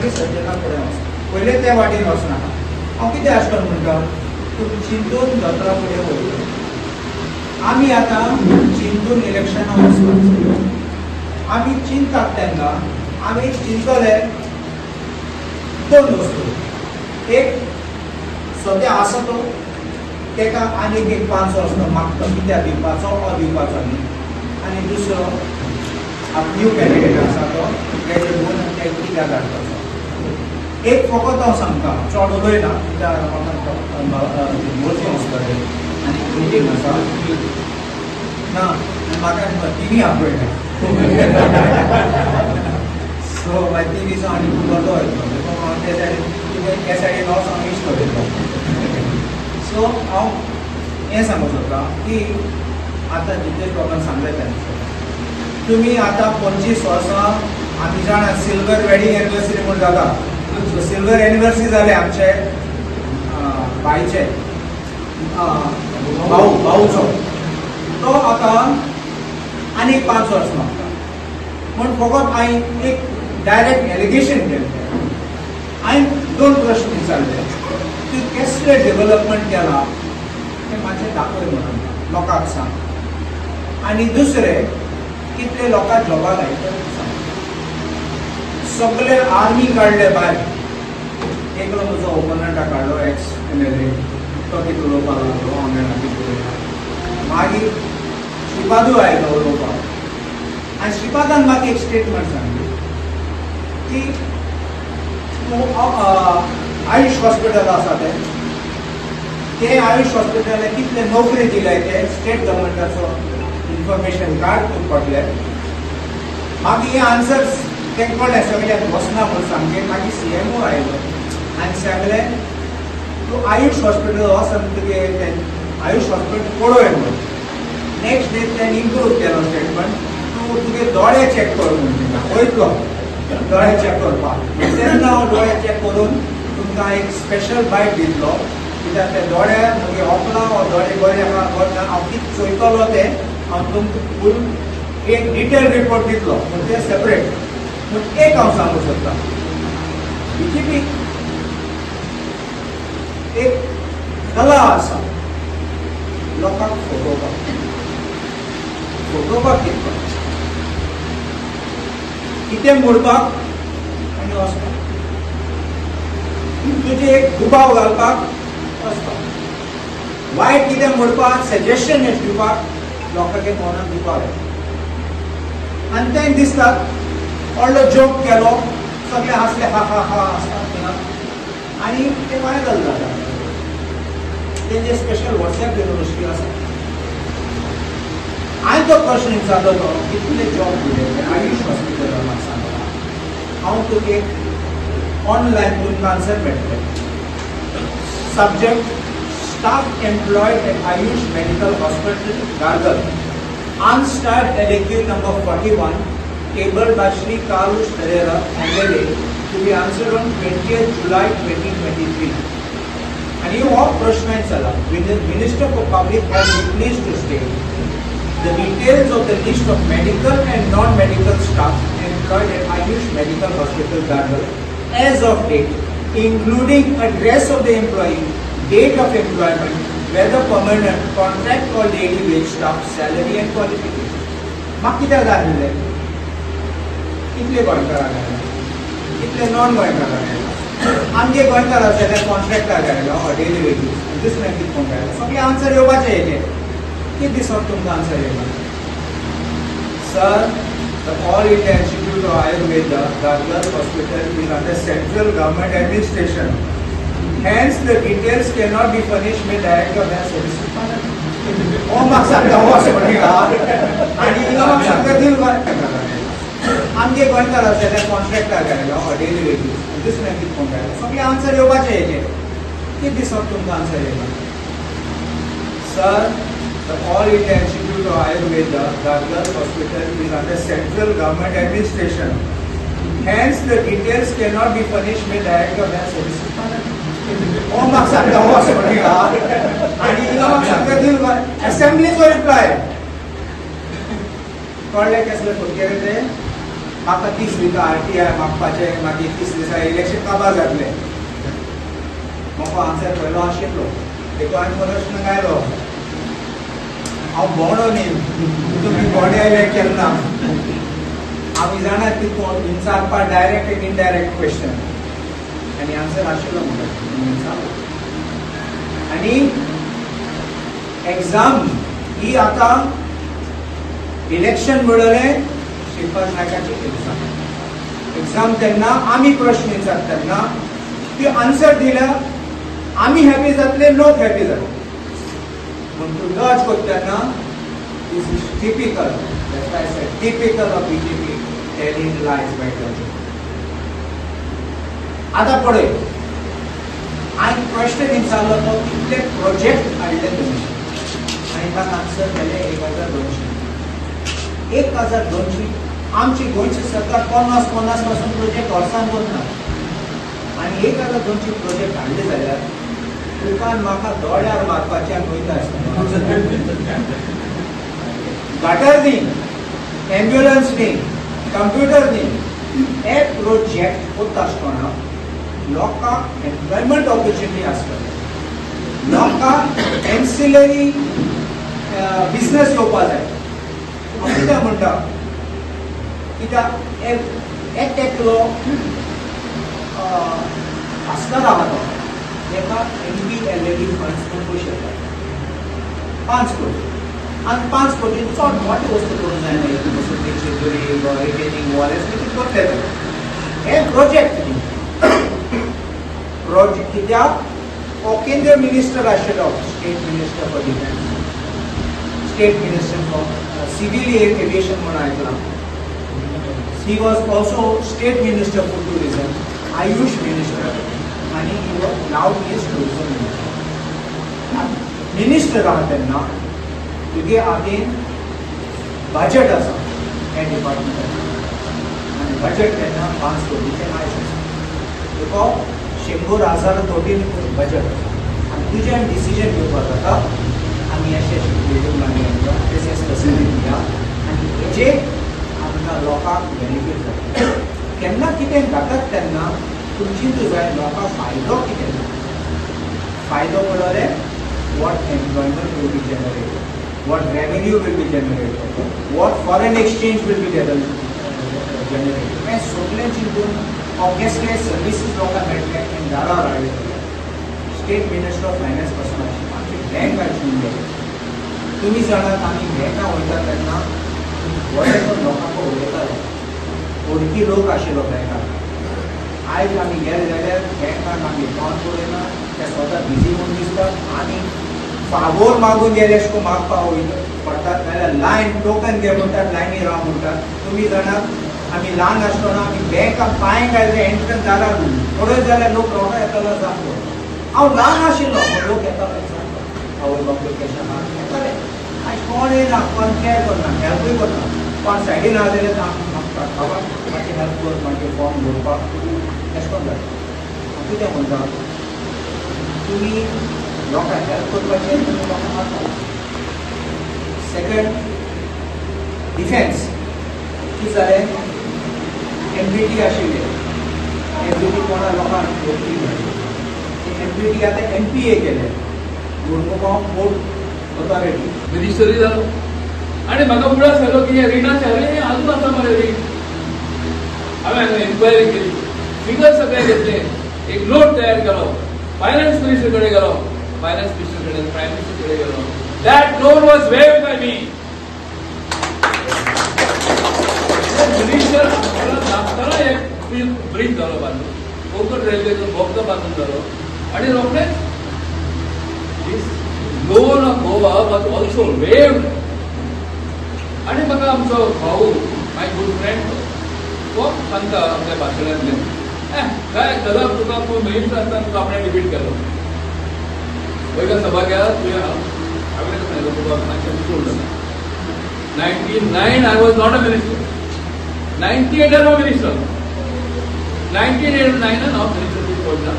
मागीर सज्जना फुडें वचता पयले ते वाटेन वचनाका हांव कितें आसता म्हणटा तूं चिंतून दोतोरा फुडें वयता आमी आतां चिंतून इलेक्शनाक वचपाक आमी चिंततात तेन्ना आमी चिंतले दोन वस्तू एक सद्या आसा तो तेका आनीक एक 5 वर्स मागता कित्याक दिवपाचो हो दिवपाचो न्ही आनी दुसरो न्यू कॅन्डिडेट आसा तो तेजे गुण ते कित्याक धाडपाचो एक फकत हांव सांगता चड उलयना कित्याक म्हाका वचूं वचपाचें आनी मिटींग आसा ना म्हाका टीव्ही आपयता सो मागीर ती दिसा आनी खूब बरो येतलो ते सायडीन त्या सायडीन हांव हांव इश्ट करयता सो हांव हें सांगूंक सोदता की आतां जितेश बाबान सांगलें तेन्ना तुमी आतां 25 वर्सां आमी जाणा सिल्वर वेडिंग एनिवर्सरी म्हूण जाता सो सिल्वर एनिवर्सरी जालें आमचे बायचे भाऊचो तो आतां आनीक 5 वर्स मागता म्हूण फकत हांवें एक डायरेक्ट एलिगेशन केलें हांवें 2 प्रश्न विचारले तूं कसलें डेव्हलपमेंट केलां तें मातशें दाखय म्हणून लोकांक सांग आनी दुसरें कितले लोकांक जॉबाक लायता सांग सगळे आर्मी काडले भायर एकलो म्हजो ओपोनंटा काडलो एक्स MLA तो कितें उलोवपाक लागलो ऑनलायन कितें मागीर श्रीपादू आयलो उलोवपाक आनी श्रीपादान म्हाका एक स्टेटमेंट सांगली की आयुष हॉस्पिटल आसा ते आयुष हॉस्पिटलाक कितले नोकरी दिले ते स्टेट गव्हर्मेंटाचो इन्फॉर्मेशन कार्ड तूं पडलें मागीर हे आन्सर्स तें कळ्ळें सगळ्याक वचना म्हूण सामकें मागीर CMO आयलो आनी सांगलें तूं आयुष हॉस्पिटल वच आनी तुगे आयुष हॉस्पिटल पळय म्हूण नेक्स्ट डे तेणें इम्प्रूव केलो स्टेटमेंट तूं तुगे दोळे चॅक कर म्हूण वयतलो दोळे चॅक करपाक तेन्ना हांव दोळे चॅक करून तुमकां एक स्पेशल बायट दितलो कित्याक ते दोळे म्हगे ओपना वा दोळे बरे करता हांव कितें चोयतलो ते हांव तुमकां फूल एक डिटेल रिपोर्ट दितलो पूण ते सेपरेट पूण एक हांव सांगूंक सोदतां BJP एक कला आसा लोकांक फटोवपाक दिवपाक कितें म्हणपाक आनी वचपाक तुजे एक दुबाव घालपाक वचपाक वायट कितें म्हणपाक सजेशन दिवपाक लोकांक मनाक दिवपाक आनी तें दिसता व्हडलो जोक केलो सगळे हांसले हा हा हा आसता आनी ते वायरल जाता तेंचे स्पेशल WhatsApp युनिवर्सिटी आसा हांवें तो प्रश्न विचारलो कितले जॉब दिले आयुष हॉस्पिटलान म्हाका सांगला हांव तुका एक ऑनलायन तुमकां आन्सर मेळटलें subject staff employed at Ayush medical hospital गार्गल unstarred LAQ number 41 tabled by Shri Karush Pereira MLA to be answered on 20th July 2023 and you have प्रश्न चला Minister for Public Health is pleased to state the details of the list of medical and non-medical staff employed at Ayush Medical Hospital Gargal as of date, including address of the employee, date of employment, whether permanent, contract or daily wage staff, salary and qualification. माग कितें जालें कितले गोंयकाराक घायला कितले non गोंयकाराक घायला आमगे गोंयकार आसा ते कॉन्ट्रॅक्टाक घायला डेली वेजीस दुसऱ्यांक कितकोन घायला सगळे आन्सर येवपाचे हेजे कितें दिसोन तुमकां आन्सर येयला sir the All India Institute of Ayurveda Gargal Hospital is under central government administration hence the details cannot be furnished by director of health services ओ म्हाका सांगता हो अशें म्हणटा आनी हिंगा म्हाका सांगता दिल आमगे गोंयकार आसा ते कॉन्ट्रॅक्टाक घायला डेली वेजीस दुसऱ्यांक कितकोन घायला सगळे आन्सर येवपाचे हेजे कितें दिसोन तुमकां आन्सर येयला sir the All India Institute of Ayurveda Gargal Hospital is under central government administration hence the details cannot be furnished by director of health services ओ म्हाका सांगता हो अशें म्हणटा आनी हिंगा म्हाका सांगता दिल असेंब्लीचो रिप्लाय कळ्ळें कसले फटके ते म्हाका 30 दिता RTI मागपाचे मागीर 30 दिसा इलेक्शन काबार जातले म्हाका आन्सर पयलो आशिल्लो देखून हांवें प्रश्न गायलो हांव भोंवडो न्ही तुमी भोंवडे आयले केन्ना आमी जाणात की विचारपाक डायरेक्ट एंड इनडायरेक्ट क्वेश्चन आनी आन्सर आशिल्लो म्हाका आनी एग्जाम ही आतां इलेक्शन म्हणले श्रीपाद नायकाची एग्जाम तेन्ना आमी प्रश्न विचारता तेन्ना ती आन्सर दिल्यार आमी हॅपी जातले लोक हॅपी जातले म्हण तूं जज करतना this is typical of BJP telling lies by judging आतां पळय हांवें प्रश्न विचारलो तो कितले प्रोजेक्ट हाडले तुमी आनी ताका आन्सर केले 1200 आमची गोंयची सरकार 50 पासून प्रोजेक्ट वर्सान करना आनी 1200 प्रोजेक्ट हाडले जाल्यार तुका म्हाका दोळ्यार मारपाचे वयता आसतना गटर न्ही एम्ब्युलन्स न्ही कंप्युटर न्ही हे प्रोजेक्ट करता आसतना लोकांक एम्प्लॉयमेंट ऑपॉर्च्युनिटी आसतले लोकांक एन्सिलरी बिजनेस येवपा जाय हांव कितें म्हणटा कित्याक एकलो आसकर आहा तो तेका MPLAD फंड्स पूण पयशे येता 5 कोटी आनी 5 कोटी चड मोठी वस्तू करूंक जायना सुटीची दुरी रिटेनिंग वॉलेस कितें करतले हे प्रोजेक्ट कित्याक हो केंद्रीय मिनिस्टर आशिल्लो state minister for defence state minister for civil aviation म्हणून आयकलां he was also state minister for tourism Ayush minister and he was now he is tourism minister आहा तेन्ना तुगे आगेन बजेट आसा हे डिपार्टमेंटान आनी बजेट तेन्ना 5 कोटीचे आयज आसा तुका 100,000 कोटी बजेट आसा आनी तुजें डिसिजन घेवपाक जाता आमी अशें बिल्डींग बांदया एस फॅसिलिटी दिया आनी हेजे आमकां लोकांक बेनिफीट जाता केन्ना कितें जातात तेन्ना तुमची जाय लोकांक फायदो कितें फायदो म्हणल्यार what employment will be generated what revenue will be generated what foreign exchange will be generated हें सगळें चिंतून ऑब्वियसली सर्विसीस लोकांक मेळटले आनी दारार हाडले स्टेट मिनिस्टर ऑफ फायनान्स पासून आमची बँक आशिल्ली तुमी जाणात आमी बँकां वयता तेन्ना व्हडले लोकांक उलयताले ओळखी लोक आशिल्लो बँकाक आयज आमी गेले जाल्यार बँकान आमी अकावंट पळयना ते स्वता बिजी म्हूण दिसता आनी फावोर मागून गेले अशें करून मागपाक वयता पडटात नाल्यार लायन टोकन घे म्हणटात लायनी राव म्हणटात तुमी जाणात आमी ल्हान आसतना आमी बँकाक पांय घालले एंट्रन्स दारार पळयत जाल्यार लोक रोखडो येतालो जातो हांव ल्हान आशिल्लो लोक येताले जातो आवय बापूय कशें आहा येताले आयज कोण येना कोण केअर करना हेल्पूय करना कोण सायडीन आहा जाल्यार मागता बाबा मातशें हेल्प कर मातशें फॉर्म भरपाक अशें करून जाता हांव कितें म्हणटा तुमी लोकांक हेल्प करपाचें तुमी लोकांक मारता सेकंड डिफेन्स कितें जालें MPT आशिल्ले MPT कोणा लोकांक वखदी मेळ्ळी MPT आतां MPA केले मुर्मुगांव पोर्ट ऑथॉरिटी मिनिस्टरी जालो आनी म्हाका उगडास आयलो की हे रिणाचे हे अजून आसा मरे रीण हांवें एन्क्वायरी केली फिगर्स सगळे घेतले एक नोट तयार केलो फायनान्स मिनिस्टर कडेन गेलो फायनान्स मिनिस्टर कडेन प्रायम मिनिस्टर कडेन गेलो that note was waived by me minister नासतना एक ब्रीज जालो बांदून कोंकण रेल्वेचो बोगदो बांदून जालो आनी रोखडेच loan of Goa was also waived आनी म्हाका आमचो भाऊ माय गुड फ्रेंड तो सांगता आमच्या भाशणांतले काय दादा तुका मिनिस्टर आसतना तुका आपणें डिबेट केलो वयता सभा केला तुवें हांवें सांगलो तुका मातशें उलयता 99 I was not a minister 98 I was minister 1989 हांव मिनिस्टरशीप पडला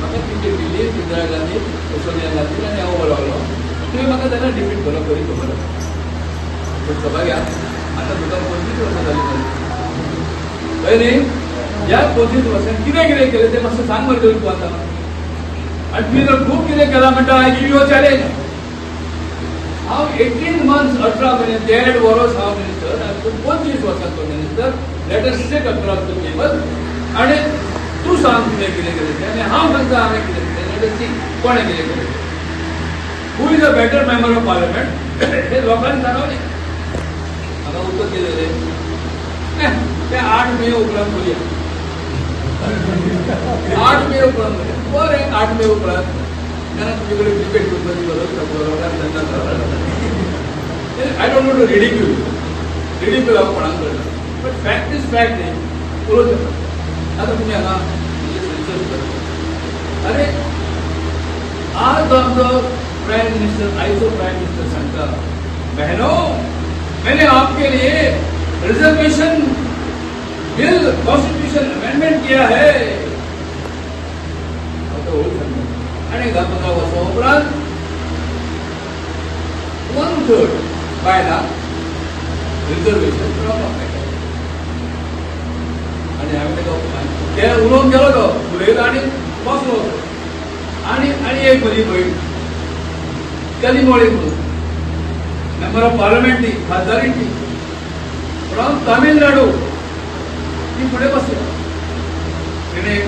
म्हाका तिकेट दिल्ली इंदिरा गांधी सोनिया गांधी आनी हांव बोलावलो तुवें म्हाका तेन्ना डिबेट केलो खरी खबर आसा सभा घ्या आतां तुका 25 वर्सां जाली न्ही ह्या पोजीत वचून कितें कितें केलें तें मातशें सांग मरे तूं आतां. आनी तुवें जर खूब कितें केलां म्हणटा I give you a challenge. हांव 18 months 18 म्हयने 1.5 वर्स हांव मिनिस्टर आनी तूं 25 वर्सांचो minister. Let us sit across the table आनी तूं सांग कितें कितें केलें तें आनी हांव सांगता हांवें कितें केलें. लेट अस सी कोणें कितें केलें. Who is a better member of parliament हे लोकांनी सांगवलें. म्हाका उत्तर कितें दिलें ते 8 मे उपरांत बोलया. 8 मे उपरांत बोलया. बरें 8 मे उपरांत तेन्ना तुजे कडेन डिबेट करपाची गरज ना. I don't want to ridicule हांव कोणाक करना. बट फॅक्ट इज फॅक्ट न्ही उलोवंक जाता. आतां तुमी हांगा रिसर्च करता. अरे आज आमचो प्राइम मिनिस्टर आयचो प्राइम मिनिस्टर सांगता बहनों मैंने आपके लिए रिजर्वेशन बिल कॉन्स्टिट्यूशन अमेंडमेंट किया है. आणि 10-15 वर्सां उपरांत 1/3 बायलांक रिजर्वेशन मेळपाक मेळटा. आनी हांवें ताका ते उलोवंक गेलो तो उलयलो आनी बसलो. आनी एक म्हजी भयण कली मोळी म्हणून मेंबर ऑफ पार्लमेंट ती खासदारी ती फ्रॉम तामिळनाडू ती फुडें बसली. तिणें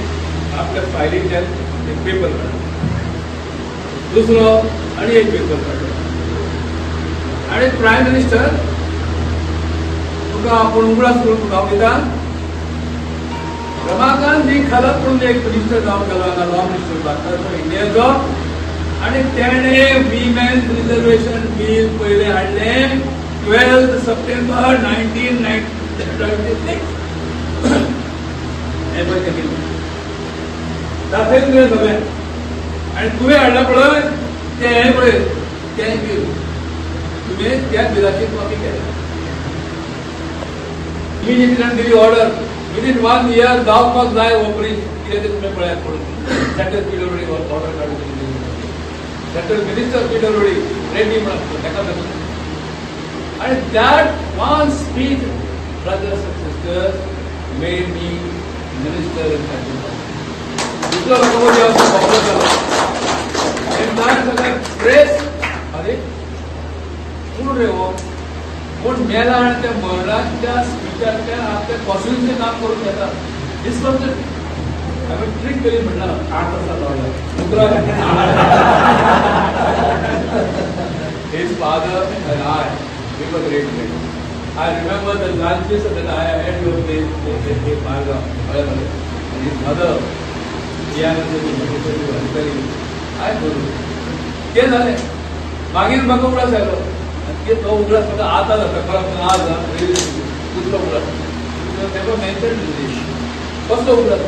आपल्या फायलींतल्यान एक पेपर काडलो. दुसरो आनी एक पेपर काडलो. आनी प्रायम मिनिस्टर तुका आपूण उगडास करून हांव दिता. रमाकांत जी खालप म्हणून एक मिनिस्टर जावन गेलो हांगा लॉ मिनिस्टर भारताचो इंडियाचो. आनी तेणें विमेन्स रिजर्वेशन बील पयलें हाडलें 12 सप्टेंबर 1996. हें पळय तें बील दाखयलें तुवें सगळें. आनी तुवें हाडला पळय तें हें पळय तें बील तुवें त्या बिलाची कॉपी केल्या. इमिजिएटली दिली ऑर्डर विदीन 1 year जावपाक जाय ऑपरेशन कितें तें तुवें पळयात पळय. सेंट्रल पीडब्ल्यूडी ऑर्डर काडून सेंट्रल मिनिस्टर पीडब्ल्यूडी रेड्डी म्हणून ताका लागून. आनी that one speech brothers end sisters made me minister in central. दुसरो लोकांमध्ये असं पॉप्युलर झालं. सगळं प्रेस अरे कोण रे हो कोण मेला आणि त्या मरणाच्या स्पीकरच्या आपल्या कॉन्स्टिट्युशनचे काम करून घेतात. डिस्कन्सेप्ट आम्ही ट्रिक केली म्हणणार 8 तासात लावला. His father and I, we were great friends. I remember the lunches that I had with his father and his mother. I बोलू ते झाले. मागीर म्हाका उगडास आयलो. तो उगडास म्हाका आता जाता परत आज दुसरो उगडास तेव्हा मेन्शन कसलो उगडास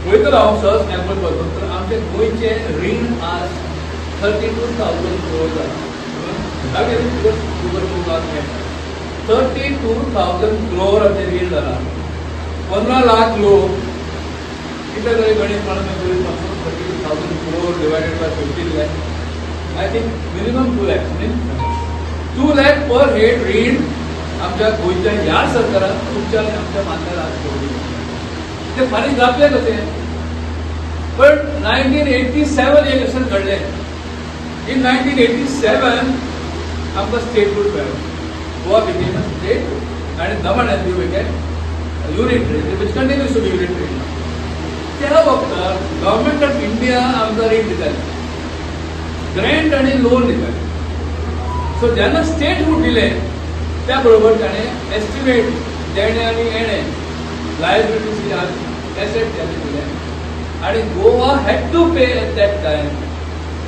पळयतलो हांव सहज स्नॅपल बघून तर आमचे गोंयचे रीण आज 32,000 crore जाला. 32,000 crore असे रीण जाला. 15 लाख लोक किती तरी गणित म्हणून 32,000 crore divided by 15 lakh. I think minimum 2 lakhs. 2 lakh per head रीण आमच्या गोंयच्या ह्या सरकारान तुमच्या आमच्या माथ्यार आज सोडली. ते फारीक जातले कसे. पण 1987 इलेक्शन घडले. इन 1987 आमकां स्टेटहूड मेळ्ळो. गोवा बिकेम अ स्टेट आनी Daman and Diu became unitary which continues to be unitary. त्या वक्तार गव्हर्नमेंट ऑफ इंडिया आमकां रीण दिताली ग्रँट आनी लोन दिताली. सो जेन्ना स्टेटहूड दिलें त्या बरोबर ताणें एस्टिमेट देणे आनी येणे लायबिलिटीज एसेट ताणें दिलें. आणि Goa had to pay at that time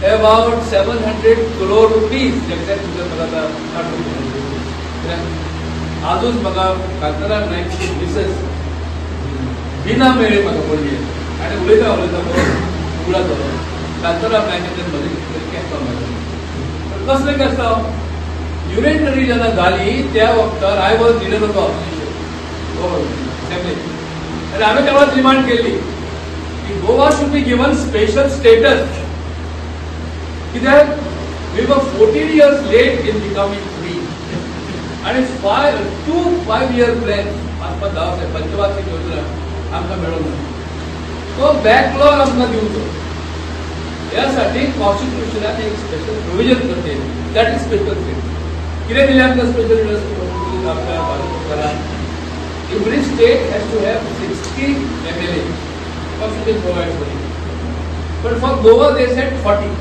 about 700 crore rupees. Exact तुझं मला आता अजून म्हाका कांताराम नायकची मिसेस बिना मेळे म्हाका पडली आनी उलयता उगडा तो कांताराम नायकाचेर म्हजी कॅस्टाव कसलें कॅस्टाव युनिटरी जेन्ना जाली त्या वक्तार I was leader of the assembly आनी हांवें तेव्हाच डिमांड केली Goa should be given special status. We were 14 years late in becoming free. And it's 2 5-year plan. आमकां जावंक जाय पंचवार्षिक योजना आमकां मेळूंक ना तो बॅकलॉग आमकां दिवचो यासाठी कॉन्स्टिट्यूशनान एक स्पेशल प्रोविजन करते दॅट इज स्पेशल स्टेट कितें दिलें आमकां स्पेशल इंडस्ट्री आपल्या भारत सरकारान every state has to have 60 MLA constitution provide for it but for Goa they said 40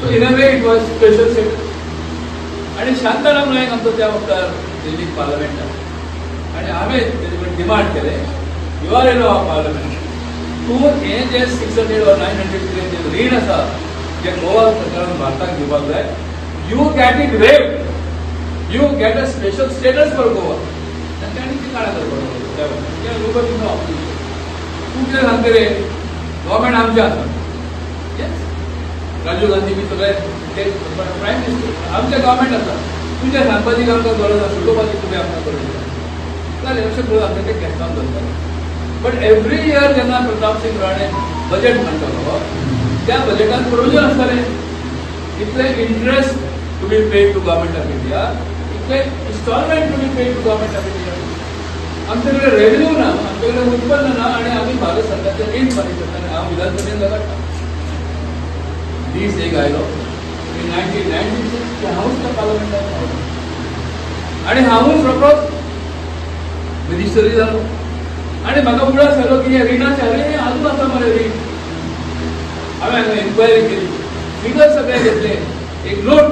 so in a way it was special state आणि शांताराम नायक आमचो त्या वक्तार दिल्ली पार्लमेंटात आणि हांवें डिमांड केलें you are in of parliament तूं हे जे 600 or 900 कितें जे रीण आसा जे गोवा सरकारान भारताक दिवपाक जाय you got it waived you got a special status for Goa तांणी ती काळा करपाक लोक तूं कितें सांगता रे गव्हर्मेंट आमचें आसा राजीव गांधी बी सगळे ते प्रायम मिनिस्टर आमचें गव्हर्मेंट आसा तुजें सांगपाची आमकां गरज आसा उलोवपाची तुवें आमकां गरज जालें अशें करून आमकां तें कॅस्टान धरताले बट एवरी इयर जेन्ना प्रताप सिंग राणे बजेट मांडटालो त्या बजेटांत प्रोविजन आसतालें इतले interest to be paid to government of India इतले instalment to be paid to government of India आमचे कडेन रेव्हेन्यू ना आमचे कडेन उत्पन्न ना आणि आमी भारत सरकारचे रीण फारीक करता आनी हांव विधानसभेन झगडटा दीस एक आयलो 1996 हांवूच त्या पार्लमेंटांत पावलो आनी हांवूच रोखडोच मिनिस्टरी जालो आणि म्हाका उगडास आयलो की हे रिणाचे अरे अजून आसा मरे रीण हांवें एन्क्वायरी केली फिगर्स सगळे घेतले एक नोट